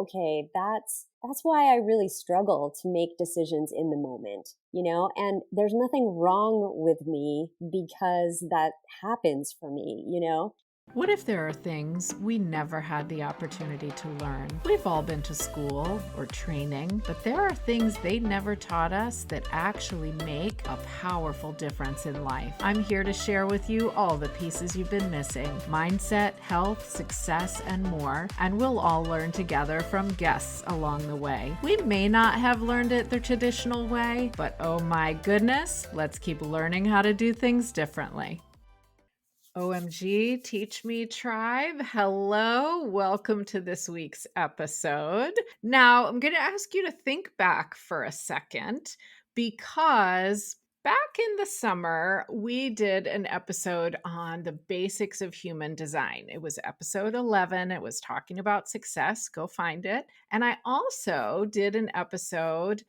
okay, that's why I really struggle to make decisions in the moment, and there's nothing wrong with me because that happens for me. What if there are things we never had the opportunity to learn? We've all been to school or training, but there are things they never taught us that actually make a powerful difference in life. I'm here to share with you all the pieces you've been missing: mindset, health, success, and more. And we'll all learn together from guests along the way. We may not have learned it the traditional way, but oh my goodness, let's keep learning how to do things differently. OMG, Teach Me Tribe. Hello. Welcome to this week's episode. Now, I'm going to ask you to think back for a second because back in the summer, we did an episode on the basics of human design. It was episode 11. It was talking about success. Go find it. And I also did an episode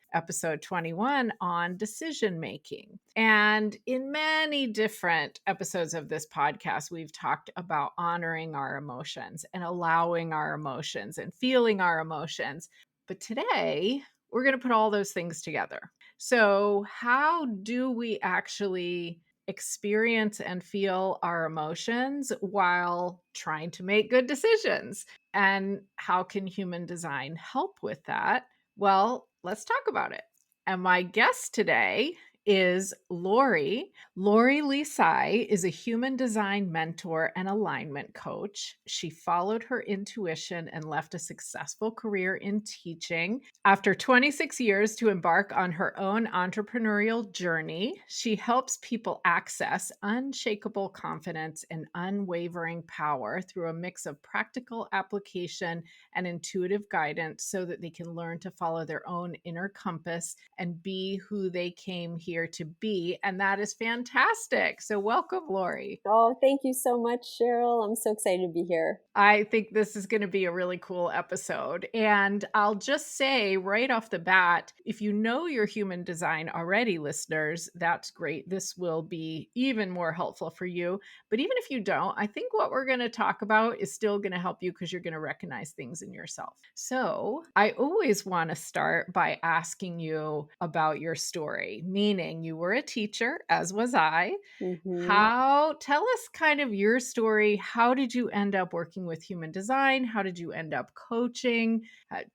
21, on decision making. And in many different episodes of this podcast, we've talked about honoring our emotions and allowing our emotions and feeling our emotions. But today, we're going to put all those things together. So, how do we actually experience and feel our emotions while trying to make good decisions? And how can human design help with that? Well, let's talk about it. And my guest today is Lori. Lori Lisai is a human design mentor and alignment coach. She followed her intuition and left a successful career in teaching. After 26 years to embark on her own entrepreneurial journey, she helps people access unshakable confidence and unwavering power through a mix of practical application and intuitive guidance so that they can learn to follow their own inner compass and be who they came here to be. And that is fantastic. So welcome, Lori. Oh, thank you so much, Cheryl. I'm so excited to be here. I think this is going to be a really cool episode. And I'll just say right off the bat, if you know your human design already, listeners, that's great. This will be even more helpful for you. But even if you don't, I think what we're going to talk about is still going to help you because you're going to recognize things in yourself. So I always want to start by asking you about your story, meaning you were a teacher, as was I. Tell us kind of your story. How did you end up working with human design? How did you end up coaching?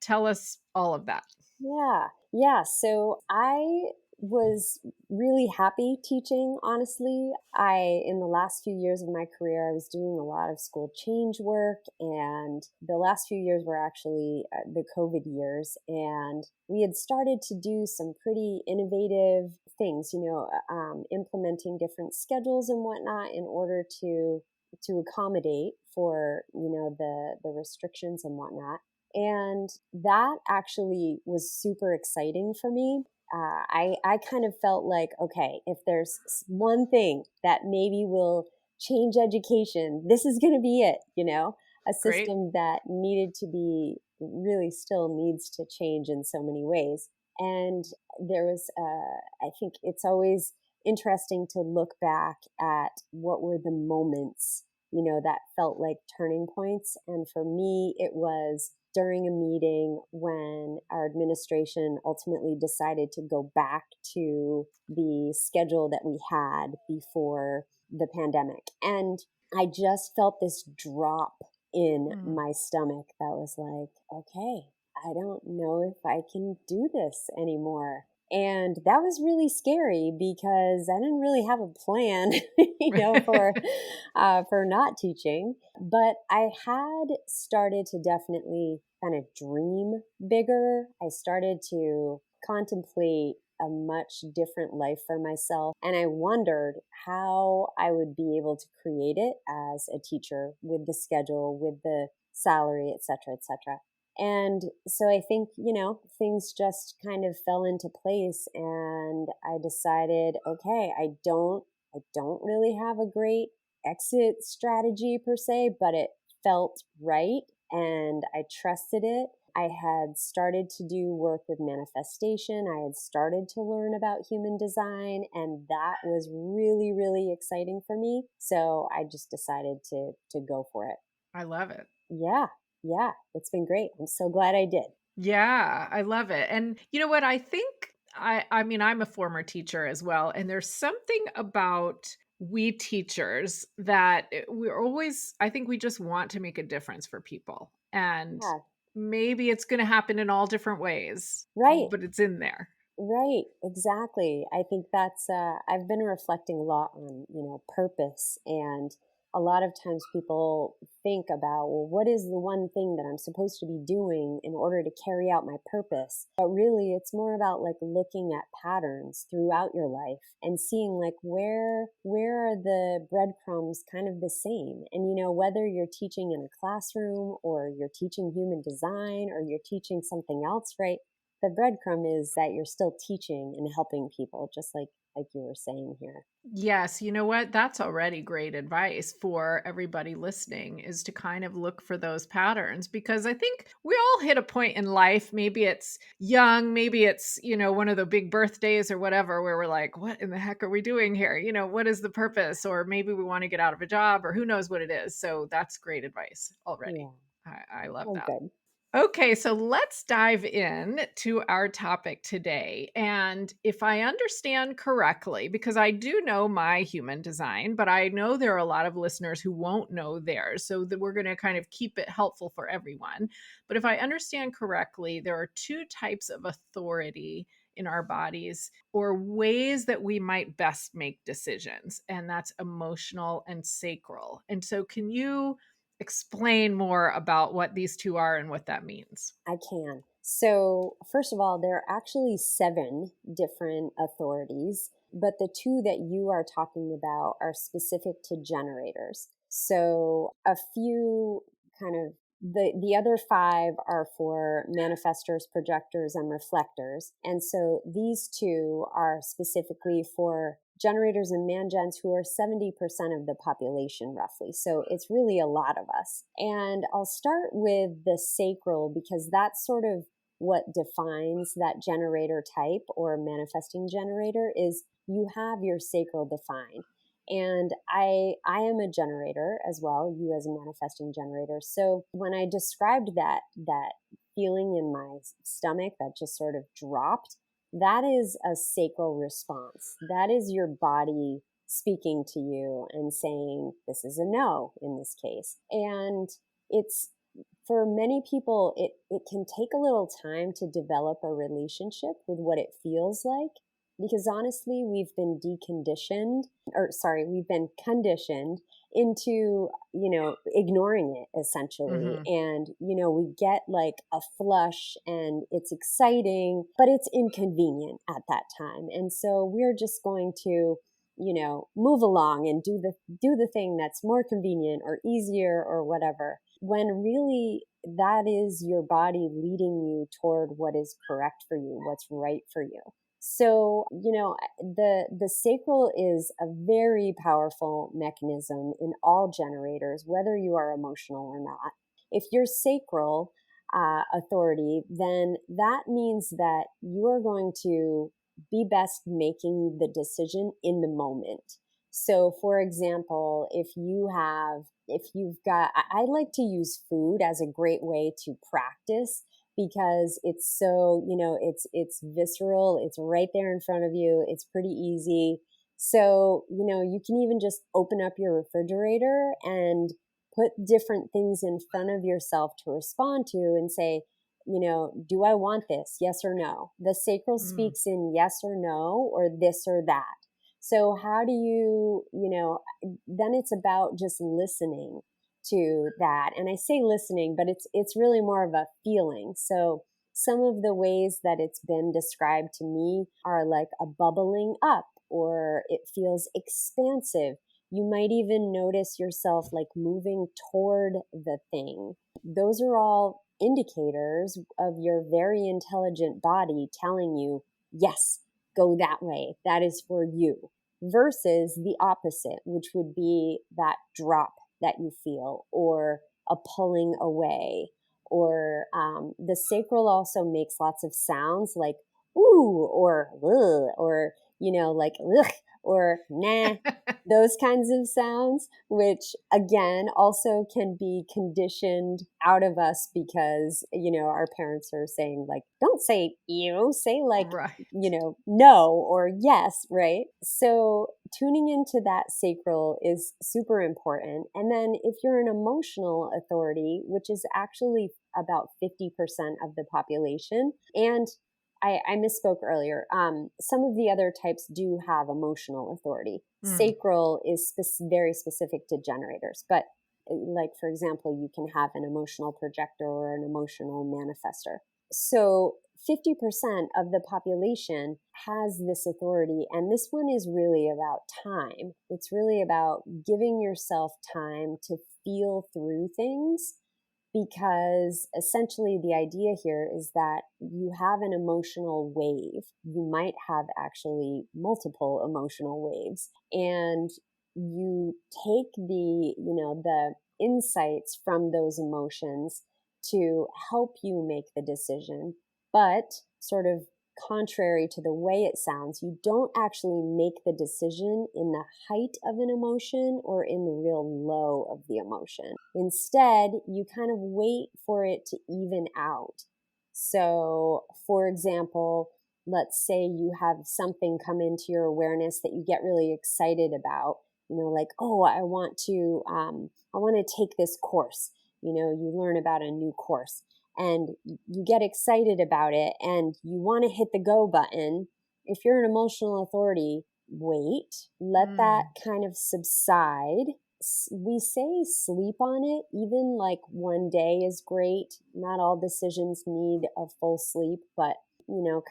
Tell us all of that. Yeah. So I was really happy teaching, honestly. In the last few years of my career, I was doing a lot of school change work, and the last few years were actually the COVID years. And we had started to do some pretty innovative things, implementing different schedules and whatnot in order to accommodate for, the restrictions and whatnot. And that actually was super exciting for me. I kind of felt like, okay, if there's one thing that maybe will change education, this is going to be it, a system that needed to be, really still needs to change in so many ways. And there was, I think it's always interesting to look back at what were the moments, that felt like turning points. And for me, it was during a meeting when our administration ultimately decided to go back to the schedule that we had before the pandemic. And I just felt this drop in my stomach that was like, okay, I don't know if I can do this anymore. And that was really scary because I didn't really have a plan, for not teaching. But I had started to definitely kind of dream bigger. I started to contemplate a much different life for myself. And I wondered how I would be able to create it as a teacher with the schedule, with the salary, et cetera, et cetera. And so I think, things just kind of fell into place, and I decided, okay, I don't really have a great exit strategy per se, but it felt right and I trusted it. I had started to do work with manifestation. I had started to learn about human design, and that was really, really exciting for me. So I just decided to go for it. I love it. Yeah. yeah, it's been great. I'm so glad I did. Yeah, I love it. And you know what? I think I mean, I'm a former teacher as well, and there's something about we teachers that we're always I think we just want to make a difference for people. And Yeah, maybe it's going to happen in all different ways, right. but it's in there. Right, exactly. I think that's, I've been reflecting a lot on, purpose. And a lot of times people think about, well, what is the one thing that I'm supposed to be doing in order to carry out my purpose? But really, it's more about like looking at patterns throughout your life and seeing like where are the breadcrumbs kind of the same. And, whether you're teaching in a classroom or you're teaching human design or you're teaching something else, right? The breadcrumb is that you're still teaching and helping people, just like you were saying here. Yes, you know what? That's already great advice for everybody listening is to kind of look for those patterns because I think we all hit a point in life. Maybe it's young, maybe it's, one of the big birthdays or whatever, where we're like, what in the heck are we doing here? What is the purpose? Or maybe we want to get out of a job or who knows what it is. So that's great advice already. Yeah. I love Oh, that. good. Okay, so let's dive in to our topic today. And if I understand correctly, because I do know my human design, but I know there are a lot of listeners who won't know theirs. So that we're going to kind of keep it helpful for everyone. But if I understand correctly, there are two types of authority in our bodies or ways that we might best make decisions, and that's emotional and sacral. And so, can you explain more about what these two are and what that means? I can. So, first of all, there are actually 7 different authorities, but the two that you are talking about are specific to generators. So, a few kind of the other 5 are for manifestors, projectors, and reflectors. And so these two are specifically for generators and mangens who are 70% of the population roughly. So it's really a lot of us. And I'll start with the sacral because that's sort of what defines that generator type or manifesting generator is you have your sacral defined. And I am a generator as well, you as a manifesting generator. So when I described that feeling in my stomach that just sort of dropped, that is a sacral response. That is your body speaking to you and saying, this is a no in this case. And it's for many people, it can take a little time to develop a relationship with what it feels like because honestly, we've been conditioned into, ignoring it essentially. Hmm. And, we get like a flush and it's exciting, but it's inconvenient at that time. And so we're just going to, move along and do the thing that's more convenient or easier or whatever. When really that is your body leading you toward what is correct for you, what's right for you. So, the sacral is a very powerful mechanism in all generators, whether you are emotional or not. If you're sacral authority, then that means that you are going to be best making the decision in the moment. So, for example, if you've got, I like to use food as a great way to practice because it's so, it's visceral, it's right there in front of you, it's pretty easy. So, you can even just open up your refrigerator and put different things in front of yourself to respond to and say, do I want this? Yes or no? The sacral Mm. speaks in yes or no, or this or that. So how do then it's about just listening to that. And I say listening, but it's really more of a feeling. So some of the ways that it's been described to me are like a bubbling up or it feels expansive. You might even notice yourself like moving toward the thing. Those are all indicators of your very intelligent body telling you, yes, go that way. That is for you. Versus the opposite, which would be that drop that you feel or a pulling away. Or the sacral also makes lots of sounds like ooh or ugh, or like ugh, or nah, those kinds of sounds, which again also can be conditioned out of us because, our parents are saying, like, don't say you, say like, Right. no or yes, right? So tuning into that sacral is super important. And then if you're an emotional authority, which is actually about 50% of the population, and I misspoke earlier. Some of the other types do have emotional authority. Mm. Sacral is very specific to generators, but like, for example, you can have an emotional projector or an emotional manifester. So 50% of the population has this authority, and this one is really about time. It's really about giving yourself time to feel through things, because essentially the idea here is that you have an emotional wave. You might have actually multiple emotional waves, and you take the insights from those emotions to help you make the decision. But sort of contrary to the way it sounds, you don't actually make the decision in the height of an emotion or in the real low of the emotion. Instead, you kind of wait for it to even out. So, for example, let's say you have something come into your awareness that you get really excited about, like, oh, I want to take this course. You learn about a new course and you get excited about it and you want to hit the go button. If you're an emotional authority, wait, let that Mm. kind of subside. We say sleep on it. Even like one day is great. Not all decisions need a full sleep, but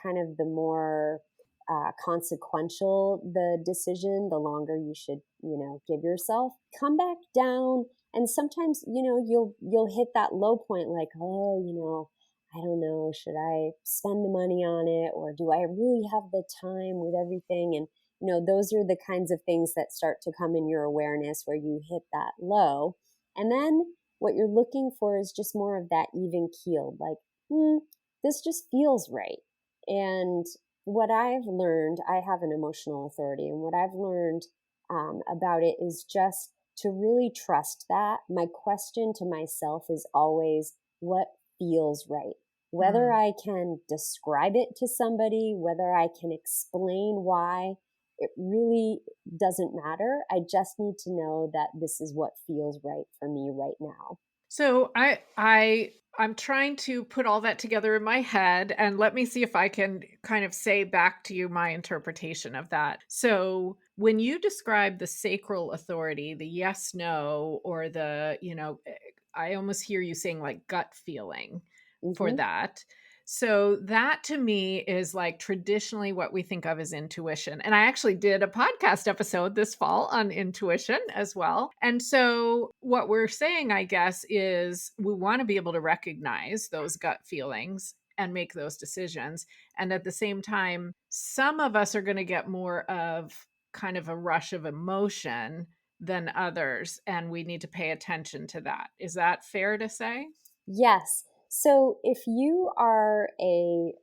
kind of the more consequential the decision, the longer you should, give yourself. Come back down, and sometimes, you'll hit that low point, like, oh, I don't know, should I spend the money on it, or do I really have the time with everything? And those are the kinds of things that start to come in your awareness where you hit that low. And then what you're looking for is just more of that even keeled, like, this just feels right. And what I've learned, I have an emotional authority, and what I've learned about it is just to really trust that. My question to myself is always, what feels right? Whether Mm. I can describe it to somebody, whether I can explain why, it really doesn't matter. I just need to know that this is what feels right for me right now. So I'm trying to put all that together in my head, and let me see if I can kind of say back to you my interpretation of that. So when you describe the sacral authority, the yes no, or I almost hear you saying like gut feeling for Hmm. that. So that to me is like traditionally what we think of as intuition. And I actually did a podcast episode this fall on intuition as well. And so what we're saying, I guess, is we want to be able to recognize those gut feelings and make those decisions. And at the same time, some of us are going to get more of kind of a rush of emotion than others. And we need to pay attention to that. Is that fair to say? Yes. So if you are an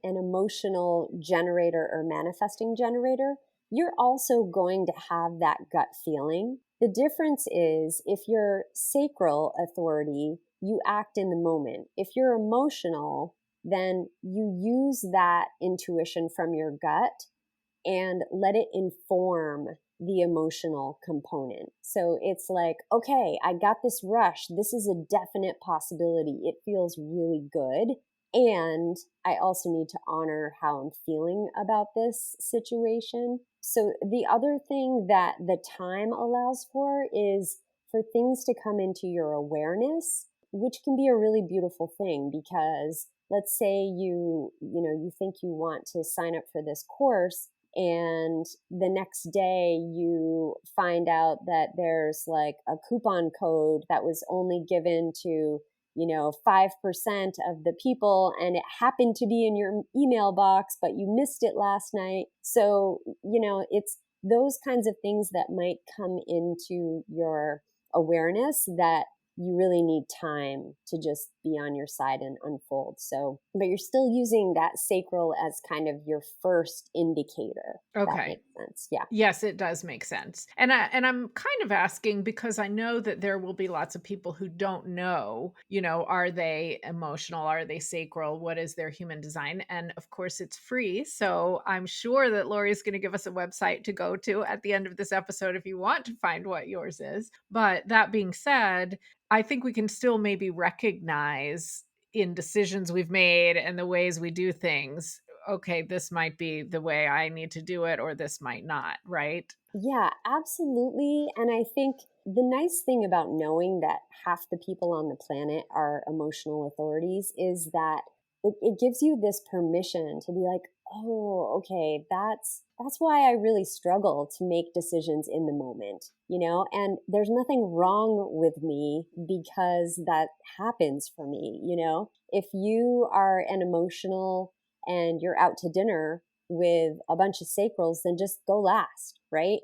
emotional generator or manifesting generator, you're also going to have that gut feeling. The difference is, if you're sacral authority, you act in the moment. If you're emotional, then you use that intuition from your gut and let it inform the emotional component. So it's like, okay, I got this rush. This is a definite possibility. It feels really good. And I also need to honor how I'm feeling about this situation. So the other thing that the time allows for is for things to come into your awareness, which can be a really beautiful thing, because let's say you think you want to sign up for this course, and the next day you find out that there's like a coupon code that was only given to 5% of the people, and it happened to be in your email box, but you missed it last night. So it's those kinds of things that might come into your awareness that you really need time to just be on your side and unfold. So, but you're still using that sacral as kind of your first indicator. If that Okay. makes sense. Yeah. Yes, it does make sense. I'm kind of asking because I know that there will be lots of people who don't know, are they emotional? Are they sacral? What is their human design? And of course, it's free. So I'm sure that Lori is going to give us a website to go to at the end of this episode if you want to find what yours is. But that being said, I think we can still maybe recognize in decisions we've made and the ways we do things, okay, this might be the way I need to do it, or this might not, right? Yeah, absolutely. And I think the nice thing about knowing that half the people on the planet are emotional authorities is that it gives you this permission to be like, oh, okay, that's why I really struggle to make decisions in the moment, and there's nothing wrong with me because that happens for me, If you are an emotional and you're out to dinner with a bunch of sacrals, then just go last, right?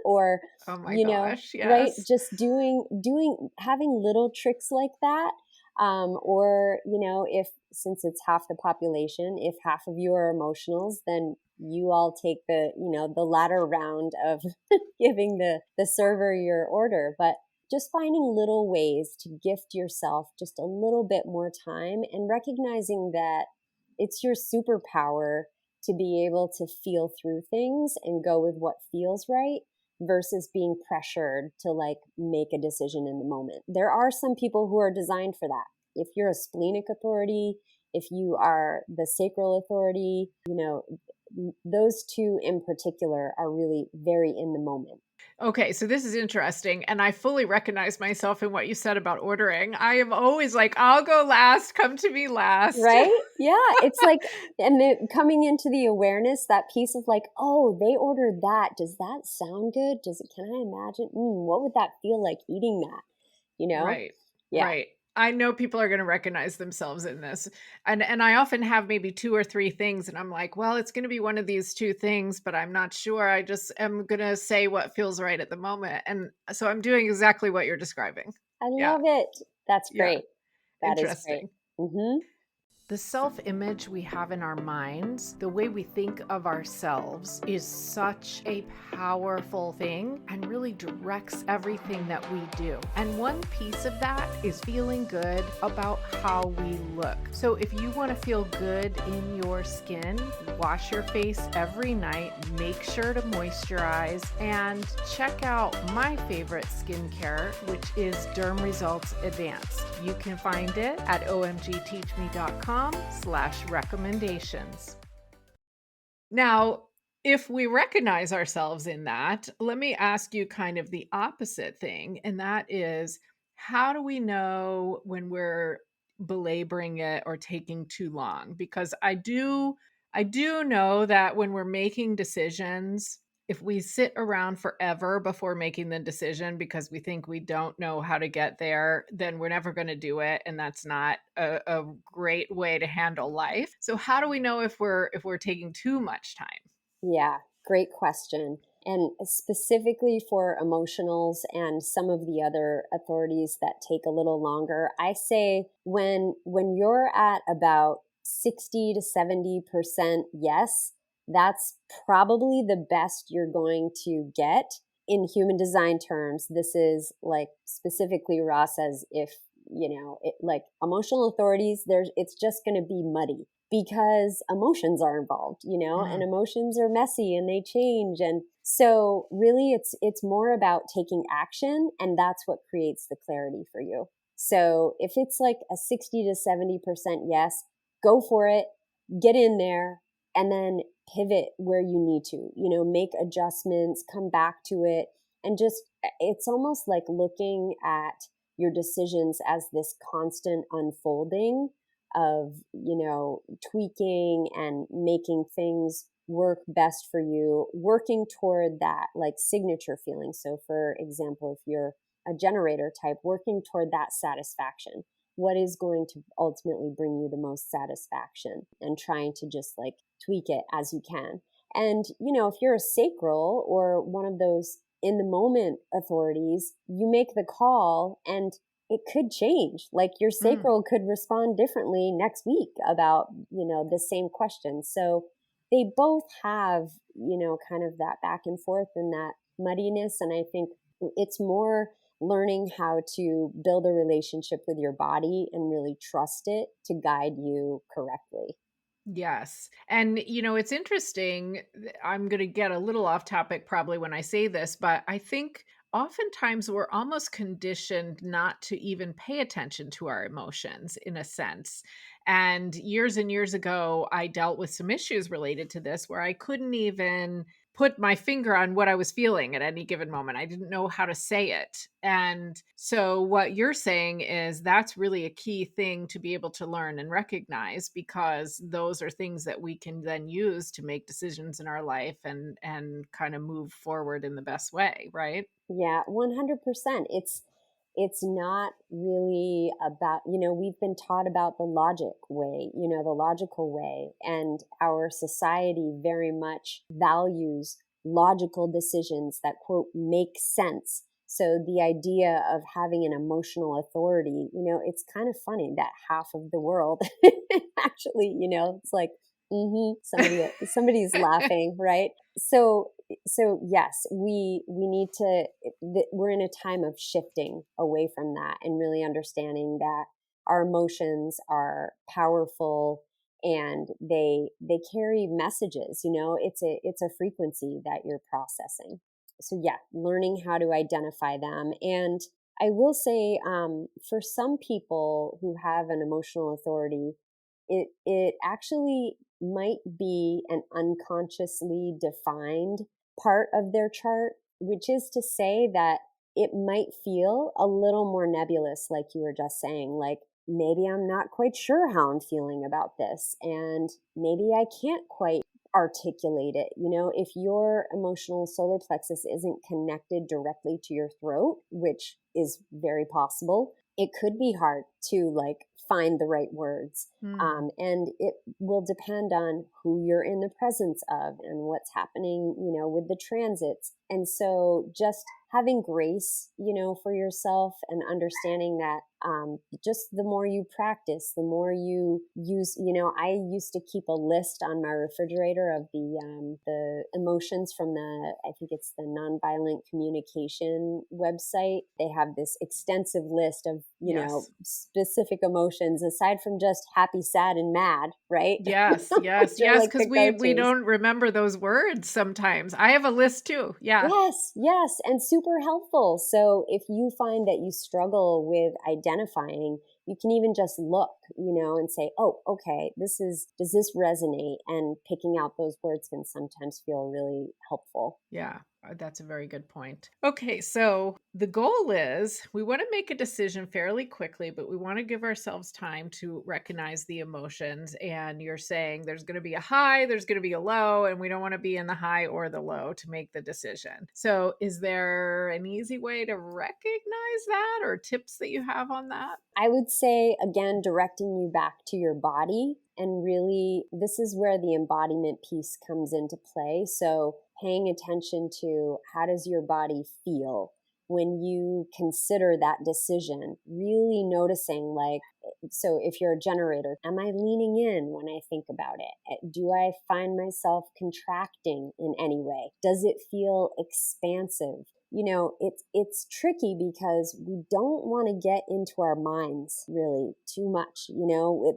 Or, Oh my gosh, right? yes. Just having little tricks like that. Or, if since it's half the population, if half of you are emotionals, then you all take the latter round of giving the server your order. But just finding little ways to gift yourself just a little bit more time and recognizing that it's your superpower to be able to feel through things and go with what feels right versus being pressured to like make a decision in the moment. There are some people who are designed for that. If you're a splenic authority, if you are the sacral authority, those two in particular are really very in the moment. Okay, so this is interesting, and I fully recognize myself in what you said about ordering. I am always like, I'll go last, come to me last. Right? Yeah. It's like, and then coming into the awareness, that piece of like, oh, they ordered that. Does that sound good? Can I imagine? What would that feel like eating that? You know? Right. Yeah. Right. I know people are going to recognize themselves in this. And I often have maybe 2 or 3 things and I'm like, well, it's going to be one of these 2 things, but I'm not sure. I just am going to say what feels right at the moment. And so I'm doing exactly what you're describing. I Yeah. love it. That's Yeah. great. That is great. Interesting. Mm-hmm. The self image we have in our minds, the way we think of ourselves, is such a powerful thing and really directs everything that we do. And one piece of that is feeling good about how we look. So if you want to feel good in your skin, wash your face every night, make sure to moisturize, and check out my favorite skincare, which is Derm Results Advanced. You can find it at omgteachme.com/recommendations. Now, if we recognize ourselves in that, let me ask you kind of the opposite thing. And that is, how do we know when we're belaboring it or taking too long? Because I do know that when we're making decisions, if we sit around forever before making the decision because we think we don't know how to get there, then we're never going to do it, and that's not a great way to handle life. So how do we know if we're taking too much time? Yeah. Great question. And specifically for emotionals and some of the other authorities that take a little longer, I say when you're at about 60 to 70% yes, that's probably the best you're going to get. In human design terms, this is like specifically Ra says, if like emotional authorities, it's just going to be muddy because emotions are involved, and Mm. emotions are messy and they change. And so really it's more about taking action, and that's what creates the clarity for you. So if it's like a 60 to 70% yes, go for it, get in there, and then pivot where you need to, make adjustments, come back to it. And just, it's almost like looking at your decisions as this constant unfolding of, tweaking and making things work best for you, working toward that like signature feeling. So for example, if you're a generator type, working toward that satisfaction, what is going to ultimately bring you the most satisfaction, and trying to just like tweak it as you can. And, if you're a sacral or one of those in the moment authorities, you make the call, and it could change. Like your Mm. sacral could respond differently next week about, the same question. So they both have, kind of that back and forth and that muddiness. And I think it's more learning how to build a relationship with your body and really trust it to guide you correctly. Yes. And, it's interesting. I'm going to get a little off topic probably when I say this, but I think oftentimes we're almost conditioned not to even pay attention to our emotions in a sense. And years ago, I dealt with some issues related to this where I couldn't even put my finger on what I was feeling at any given moment. I didn't know how to say it. And so, what you're saying is that's really a key thing to be able to learn and recognize, because those are things that we can then use to make decisions in our life and kind of move forward in the best way, right? Yeah, 100%. It's not really about, we've been taught about the logic way, the logical way, and our society very much values logical decisions that quote make sense. So the idea of having an emotional authority, it's kind of funny that half of the world actually, it's like, somebody's laughing, right? So yes, we need to, we're in a time of shifting away from that and really understanding that our emotions are powerful and they carry messages. It's a frequency that you're processing. So yeah, learning how to identify them. And I will say, for some people who have an emotional authority, it actually might be an unconsciously defined part of their chart, which is to say that it might feel a little more nebulous, like you were just saying, like maybe I'm not quite sure how I'm feeling about this, and maybe I can't quite articulate it. If your emotional solar plexus isn't connected directly to your throat, which is very possible, it could be hard to like find the right words. Hmm. And it will depend on who you're in the presence of and what's happening, with the transits. And so just having grace, for yourself and understanding that just the more you practice, the more you use, I used to keep a list on my refrigerator of the emotions from I think it's the Nonviolent Communication website. They have this extensive list of, Yes. specific emotions aside from just happy, sad, and mad, right? Yes, yes, Which are yes, like because the we go-tos. don't remember those words sometimes. I have a list too. Yeah. Yes, yes, and super helpful. So if you find that you struggle with identifying, you can even just look, and say, oh, okay, does this resonate? And picking out those words can sometimes feel really helpful. Yeah, that's a very good point. Okay, so the goal is we want to make a decision fairly quickly, but we want to give ourselves time to recognize the emotions. And you're saying there's going to be a high, there's going to be a low, and we don't want to be in the high or the low to make the decision. So, is there an easy way to recognize that, or tips that you have on that? I would say, again, directing you back to your body. And really, this is where the embodiment piece comes into play. So, paying attention to how does your body feel when you consider that decision, really noticing, like, so if you're a generator, am I leaning in when I think about it? Do I find myself contracting in any way? Does it feel expansive? It's tricky because we don't want to get into our minds really too much.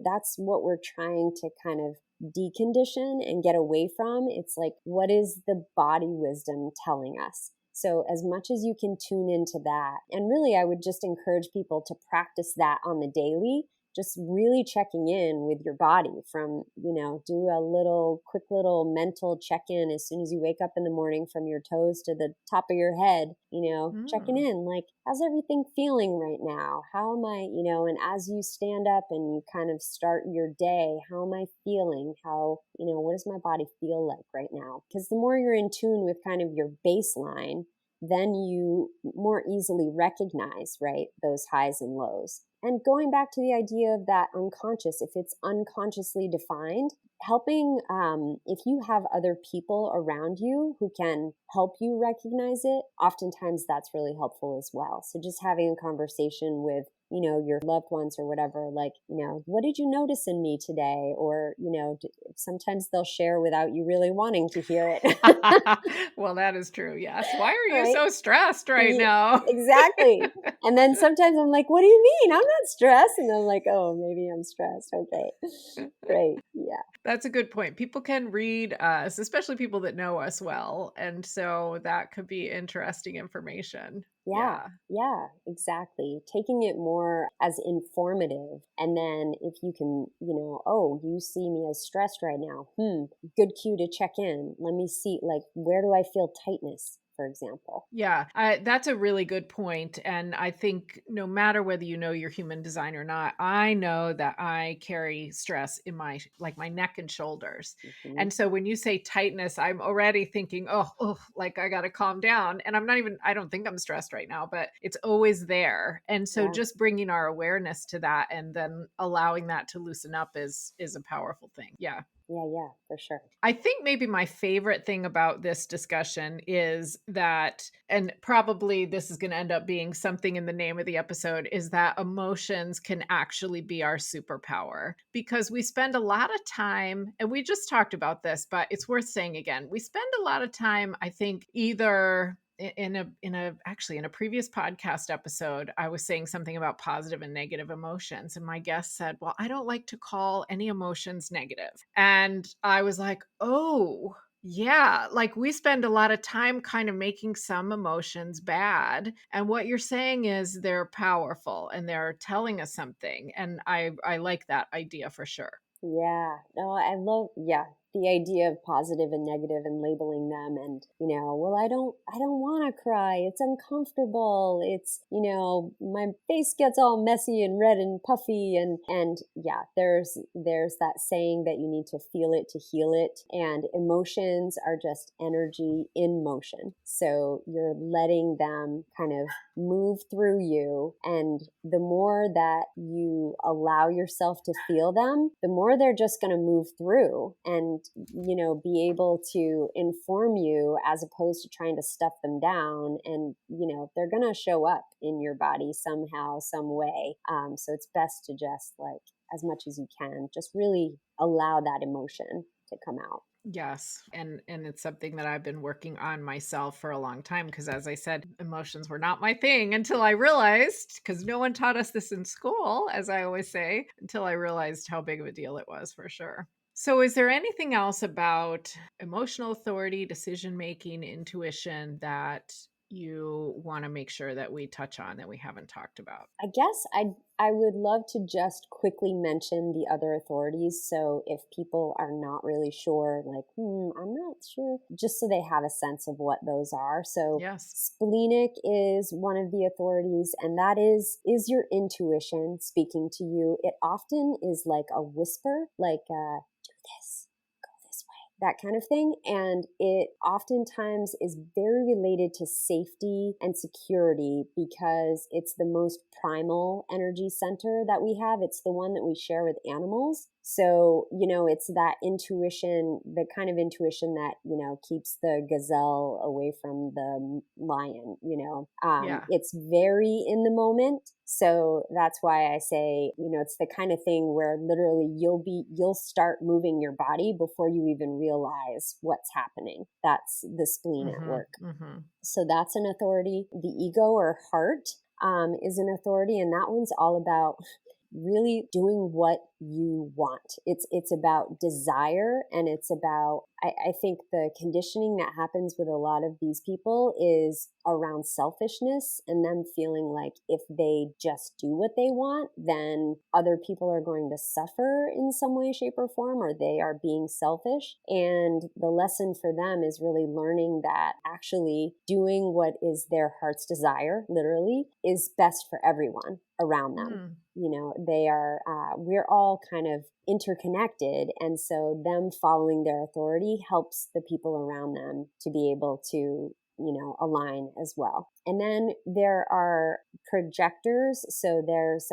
That's what we're trying to kind of decondition and get away from. It's like, what is the body wisdom telling us? So as much as you can tune into that, and really I would just encourage people to practice that on the daily, just really checking in with your body from, do a quick little mental check in as soon as you wake up in the morning, from your toes to the top of your head, checking Mm. in, like, how's everything feeling right now? How am I, and as you stand up and you kind of start your day, how am I feeling? What does my body feel like right now? Because the more you're in tune with kind of your baseline, then you more easily recognize, right, those highs and lows. And going back to the idea of that unconscious, if it's unconsciously defined, helping, if you have other people around you who can help you recognize it, oftentimes that's really helpful as well. So just having a conversation with your loved ones or whatever, like, what did you notice in me today? Or, sometimes they'll share without you really wanting to hear it. Well, that is true. Yes. Why are you Right? so stressed right Yeah, now? exactly. And then sometimes I'm like, what do you mean? I'm not stressed. And I'm like, oh, maybe I'm stressed. Okay. Great. Yeah. That's a good point. People can read us, especially people that know us well. And so that could be interesting information. Yeah. Yeah. Yeah, exactly. Taking it more as informative. And then if you can, oh, you see me as stressed right now. Good cue to check in. Let me see, like, where do I feel tightness, for example? Yeah, that's a really good point. And I think no matter whether you know your human design or not, I know that I carry stress in like my neck and shoulders. Hmm. And so when you say tightness, I'm already thinking, oh, like I got to calm down. And I don't think I'm stressed right now, but it's always there. And so Yeah. just bringing our awareness to that and then allowing that to loosen up is a powerful thing. Yeah. Yeah. Yeah, for sure. I think maybe my favorite thing about this discussion is that, and probably this is going to end up being something in the name of the episode, is that emotions can actually be our superpower because we spend a lot of time, and we just talked about this, but it's worth saying again. We spend a lot of time, I think, either in a previous podcast episode, I was saying something about positive and negative emotions, and my guest said, well, I don't like to call any emotions negative. And I was like, oh, yeah, like we spend a lot of time kind of making some emotions bad. And what you're saying is they're powerful and they're telling us something. And I like that idea for sure. Yeah. No, I love, yeah, the idea of positive and negative and labeling them, and, well, I don't want to cry. It's uncomfortable. It's, my face gets all messy and red and puffy, and yeah, there's that saying that you need to feel it to heal it, and emotions are just energy in motion. So you're letting them kind of move through you. And the more that you allow yourself to feel them, the more they're just going to move through and, be able to inform you as opposed to trying to stuff them down. And, they're going to show up in your body somehow, some way. So it's best to just, like, as much as you can, just really allow that emotion to come out. Yes, and it's something that I've been working on myself for a long time because as I said, emotions were not my thing until I realized, because no one taught us this in school, as I always say, until I realized how big of a deal it was for sure. So is there anything else about emotional authority, decision making, intuition that you want to make sure that we touch on that we haven't talked about? I guess I would love to just quickly mention the other authorities. So if people are not really sure, like, I'm not sure, just so they have a sense of what those are. So Yes. splenic is one of the authorities, and that is your intuition speaking to you. It often is like a whisper, like, do this, go this way, that kind of thing. And it oftentimes is very related to safety and security because it's the most primal energy center that we have. It's the one that we share with animals. So, it's that intuition, the kind of intuition that, keeps the gazelle away from the lion, Yeah. it's very in the moment. So that's why I say, it's the kind of thing where literally you'll start moving your body before you even realize what's happening. That's the spleen at Mhm. work. Mhm. So that's an authority. The ego or heart is an authority, and that one's all about really doing what you want. It's about desire, and it's about, I think the conditioning that happens with a lot of these people is around selfishness and them feeling like if they just do what they want, then other people are going to suffer in some way, shape, or form, or they are being selfish. And the lesson for them is really learning that actually doing what is their heart's desire, literally, is best for everyone around them. Mm. They are, we're all kind of interconnected. And so them following their authority helps the people around them to be able to, align as well. And then there are projectors. So there's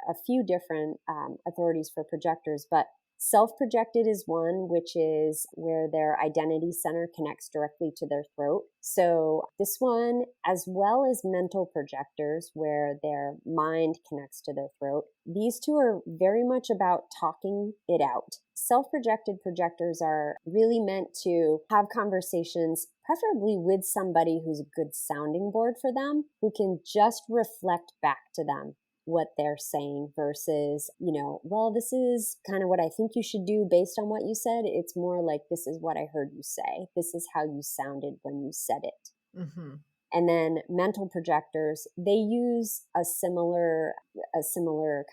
a few different authorities for projectors, but self-projected is one, which is where their identity center connects directly to their throat. So this one, as well as mental projectors, where their mind connects to their throat, these two are very much about talking it out. Self-projected projectors are really meant to have conversations, preferably with somebody who's a good sounding board for them, who can just reflect back to them what they're saying versus, well, this is kind of what I think you should do based on what you said. It's more like, this is what I heard you say. This is how you sounded when you said it. Mm-hmm. And then mental projectors, they use a similar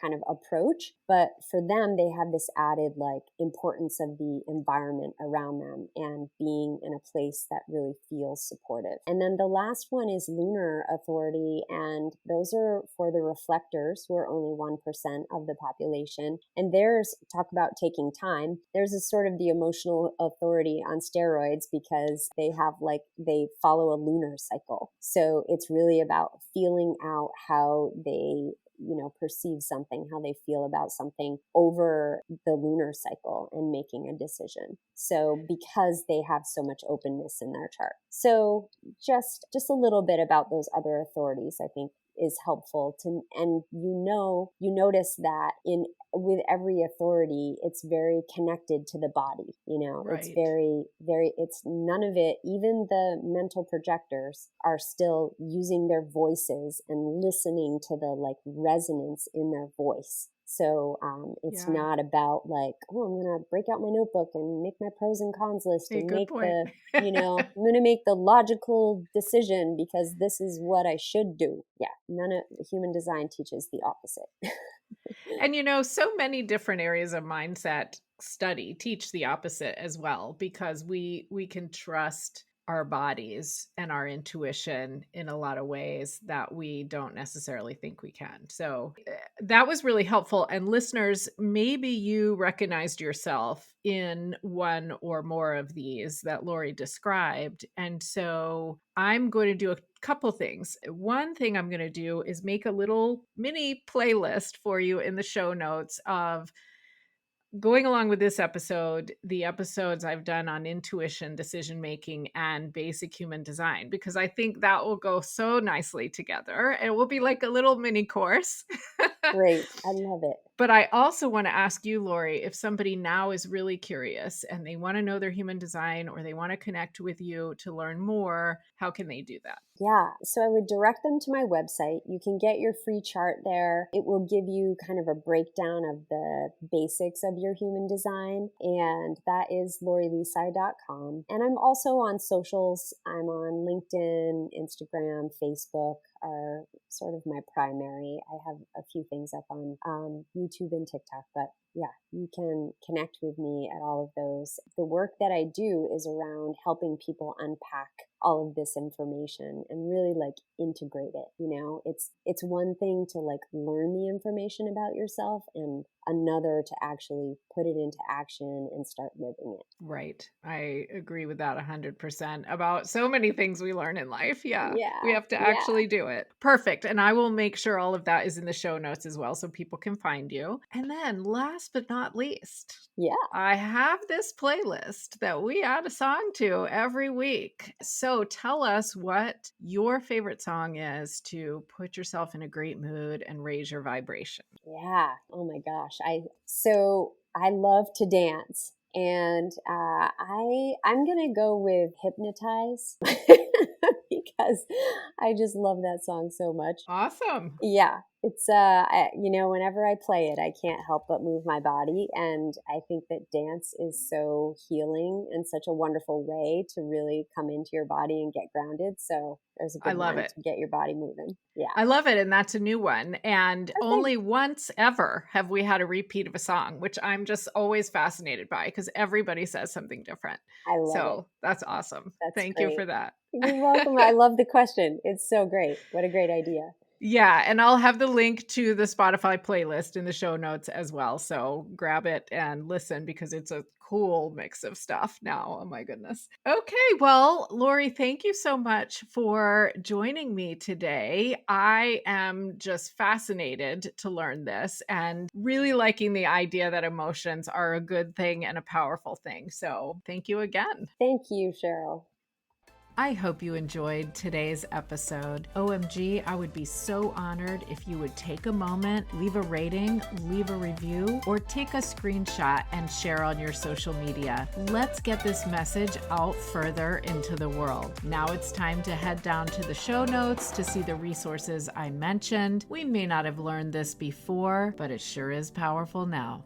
kind of approach, but for them, they have this added importance of the environment around them and being in a place that really feels supportive. And then the last one is lunar authority, and those are for the reflectors, who are only 1% of the population. And theirs, talk about taking time. Theirs is sort of the emotional authority on steroids, because they follow a lunar cycle. So it's really about feeling out how they perceive something, how they feel about something over the lunar cycle and making a decision. So because they have so much openness in their chart. So just a little bit about those other authorities, I think, is helpful to, and you notice that with every authority, it's very connected to the body. Right. It's very, very, it's none of it, even the mental projectors are still using their voices and listening to the resonance in their voice. So it's not about I'm going to break out my notebook and make my pros and cons list and make point. I'm going to make the logical decision because this is what I should do. Yeah, none of human design teaches the opposite. And so many different areas of mindset study teach the opposite as well, because we can trust our bodies and our intuition in a lot of ways that we don't necessarily think we can. So that was really helpful. And listeners, maybe you recognized yourself in one or more of these that Lori described. And so I'm going to do a couple things. One thing I'm going to do is make a little mini playlist for you in the show notes of, going along with this episode, the episodes I've done on intuition, decision making, and basic human design, because I think that will go so nicely together. It will be like a little mini course. Great. I love it. But I also want to ask you, Lori, if somebody now is really curious and they want to know their human design, or they want to connect with you to learn more, how can they do that? Yeah, so I would direct them to my website. You can get your free chart there. It will give you kind of a breakdown of the basics of your human design, and that is lorilisai.com. And I'm also on socials. I'm on LinkedIn, Instagram, Facebook are sort of my primary. I have a few things up on YouTube and TikTok, but yeah, you can connect with me at all of those. The work that I do is around helping people unpack all of this information and really integrate it. It's one thing to learn the information about yourself, and another to actually put it into action and start living it. Right. I agree with that 100% about so many things we learn in life. Yeah. We have to actually do it. Perfect. And I will make sure all of that is in the show notes as well, so people can find you. And then last but not least, I have this playlist that we add a song to every week. So tell us what your favorite song is to put yourself in a great mood and raise your vibration. Yeah. Oh my gosh. I love to dance, and I'm gonna go with Hypnotize because I just love that song so much. Awesome. Yeah. It's whenever I play it, I can't help but move my body, and I think that dance is so healing and such a wonderful way to really come into your body and get grounded. So there's a good one to get your body moving. Yeah, I love it, and that's a new one. And only once ever have we had a repeat of a song, which I'm just always fascinated by, because everybody says something different. I love it. That's awesome. That's Thank great. you for that. You're welcome. I love the question. It's so great. What a great idea. Yeah, and I'll have the link to the Spotify playlist in the show notes as well. So grab it and listen because it's a cool mix of stuff now. Oh my goodness. Okay, well, Lori, thank you so much for joining me today. I am just fascinated to learn this and really liking the idea that emotions are a good thing and a powerful thing. So thank you again. Thank you, Cheryl. I hope you enjoyed today's episode. OMG, I would be so honored if you would take a moment, leave a rating, leave a review, or take a screenshot and share on your social media. Let's get this message out further into the world. Now it's time to head down to the show notes to see the resources I mentioned. We may not have learned this before, but it sure is powerful now.